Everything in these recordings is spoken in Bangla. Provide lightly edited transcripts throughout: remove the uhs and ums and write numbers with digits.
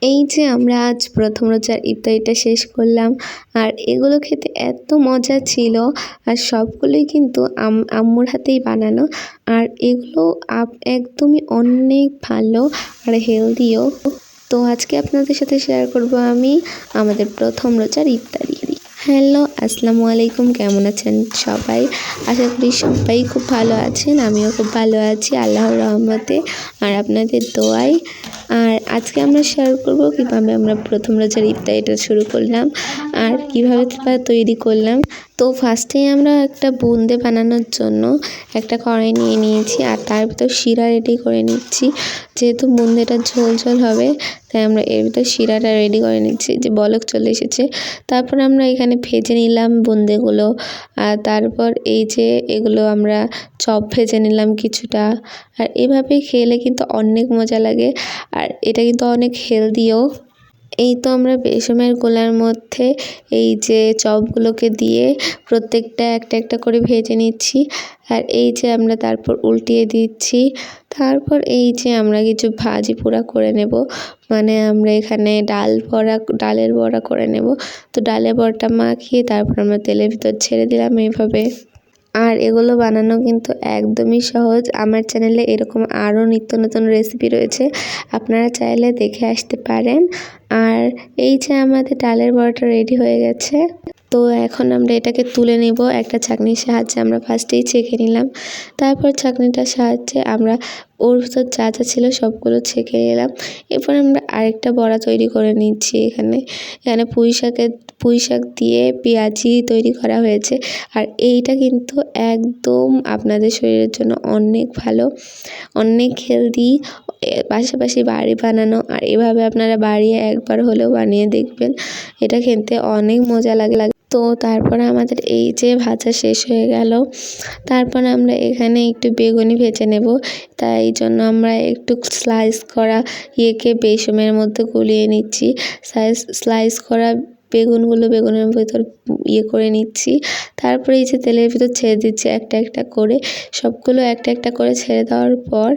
এই যে আমরা আজ প্রথম রোজার ইফতারিটা শেষ করলাম, আর এগুলো খেতে এত মজা ছিল। আর সবগুলোই কিন্তু আম্মুর হাতেই বানানো। আর এগুলো একদমই অনেক ভালো আর হেলদিও। তো আজকে আপনাদের সাথে শেয়ার করব আমি আমাদের প্রথম রোজার ইফতারি। হ্যালো, আসসালামু আলাইকুম। কেমন আছেন সবাই? আশা করি সবাই খুব ভালো আছেন। আমিও খুব ভালো আছি আল্লাহর রহমতে আর আপনাদের দোয়ায়। আর আজকে আমরা শেয়ার করব কীভাবে আমরা প্রথম রোজার ইফতারিটা শুরু করলাম আর কীভাবে তৈরি করলাম। তো ফার্স্টেই আমরা একটা বুন্দে বানানোর জন্য একটা কড়াই নিয়ে নিয়েছি, আর তার ভিতর শিরা রেডি করে নিচ্ছি। যেহেতু বুন্দেটা ঝোল ঝোল হবে, তাই আমরা এর ভিতর শিরাটা রেডি করে নিচ্ছি। যে বলক চলে এসেছে, তারপর আমরা এখানে ভেজে নিলাম বুন্দেগুলো। আর তারপর এই যে এগুলো আমরা চপ ভেজে নিলাম কিছুটা। আর এভাবে খেলে কিন্তু অনেক মজা লাগে, আর এটা কিন্তু অনেক হেলদিও। এই তো আমরা বেসমের গোলার মধ্যে এই যে চপগুলোকে দিয়ে প্রত্যেকটা একটা একটা করে ভেজে নিচ্ছি। আর এই যে আমরা তারপর উল্টিয়ে দিচ্ছি। তারপর এই যে আমরা কিছু ভাজি পোড়া করে নেব, মানে আমরা এখানে ডালের বড়া করে নেব। তো ডালের বড়াটা মাখিয়ে তারপর আমরা তেলের ভিতর ছেড়ে দিলাম এইভাবে। আর এগুলো বানানো কিন্তু একদমই সহজ। আমার চ্যানেলে এরকম আরও নিত্য নতুন রেসিপি রয়েছে, আপনারা চাইলে দেখে আসতে পারেন। আর এই যে আমাদের ডালের বড়াটা রেডি হয়ে গেছে। তো এখন আমরা এটাকে তুলে নেব একটা ছাঁকনির সাহায্যে। আমরা ফার্স্টেই ছেঁকে নিলাম, তারপর ছাঁকনিটার সাহায্যে আমরা ওর ভিতর যা যা ছিল সবগুলো ছেঁকে নিলাম। এরপর আমরা আরেকটা বড়া তৈরি করে নিচ্ছি। এখানে পুঁই শাক দিয়ে পেঁয়াজি তৈরি করা হয়েছে। আর এইটা কিন্তু একদম আপনাদের শরীরের জন্য অনেক ভালো, অনেক হেলদি, পাশাপাশি বাড়ি বানানো। আর এভাবে আপনারা বাড়িয়ে একবার হলেও বানিয়ে দেখবেন, এটা খেতে অনেক মজা লাগে। তো তারপরে আমাদের এই যে ভাজা শেষ হয়ে গেল। তারপর আমরা এখানে একটু বেগুনি ভেজে নেব, তাই জন্য আমরা একটু স্লাইস করা বেসমের মধ্যে গুলিয়ে নিচ্ছি। স্লাইস করা বেগুনের ভিতর করে নিচ্ছি। তারপরে এই যে তেলের ভিতর ছেড়ে দিচ্ছি একটা একটা করে। সবগুলো একটা একটা করে ছেড়ে দেওয়ার পর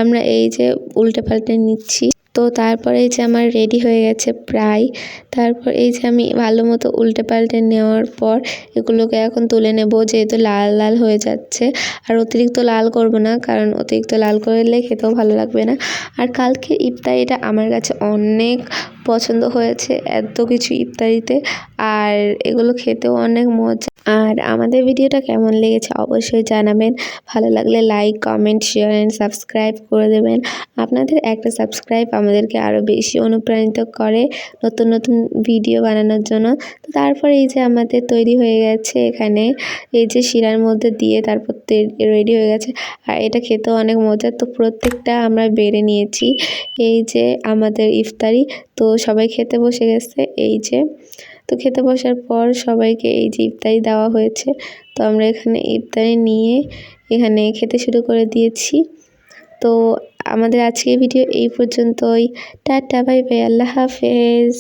আমরা এই যে উল্টে পাল্টে নিচ্ছি। তো তারপরে এই যে আমার রেডি হয়ে গেছে প্রায়। তারপর এই যে আমি ভালো মতো উল্টে পাল্টে নেওয়ার পর এগুলোকে এখন তুলে নেব, যেহেতু লাল লাল হয়ে যাচ্ছে। আর অতিরিক্ত লাল করব না, কারণ অতিরিক্ত লাল করলে খেতেও ভালো লাগবে না। আর কালকে ইফতারিটা আমার কাছে অনেক পছন্দ হয়েছে, এত কিছু ইফতারিতে। আর এগুলো খেতেও অনেক মজা। আর আমাদের ভিডিওটা কেমন লেগেছে অবশ্যই জানাবেন। ভালো লাগলে like, comment, share and subscribe করে দেবেন। আপনাদের একটা সাবস্ক্রাইব আমাদেরকে আরও বেশি অনুপ্রাণিত করে নতুন নতুন ভিডিও বানানোর জন্য। তো তারপর এই যে আমাদের তৈরি হয়ে গেছে এখানে এই যে শিরার মধ্যে দিয়ে, তারপর রেডি হয়ে গেছে। আর এটা খেতেও অনেক মজা। তো প্রত্যেকটা আমরা বেড়ে নিয়েছি। এই যে আমাদের ইফতারি। তো সবাই খেতে বসে গেছে এই যে। তো খেতে বসার পর সবাইকে এই যে ইফতারি দেওয়া হয়েছে। তো আমরা এখানে ইফতারি নিয়ে এখানে খেতে শুরু করে দিয়েছি। তো আমাদের আজকের ভিডিও এই পর্যন্তই। টাটা, বাই বাই, আল্লাহ হাফেজ।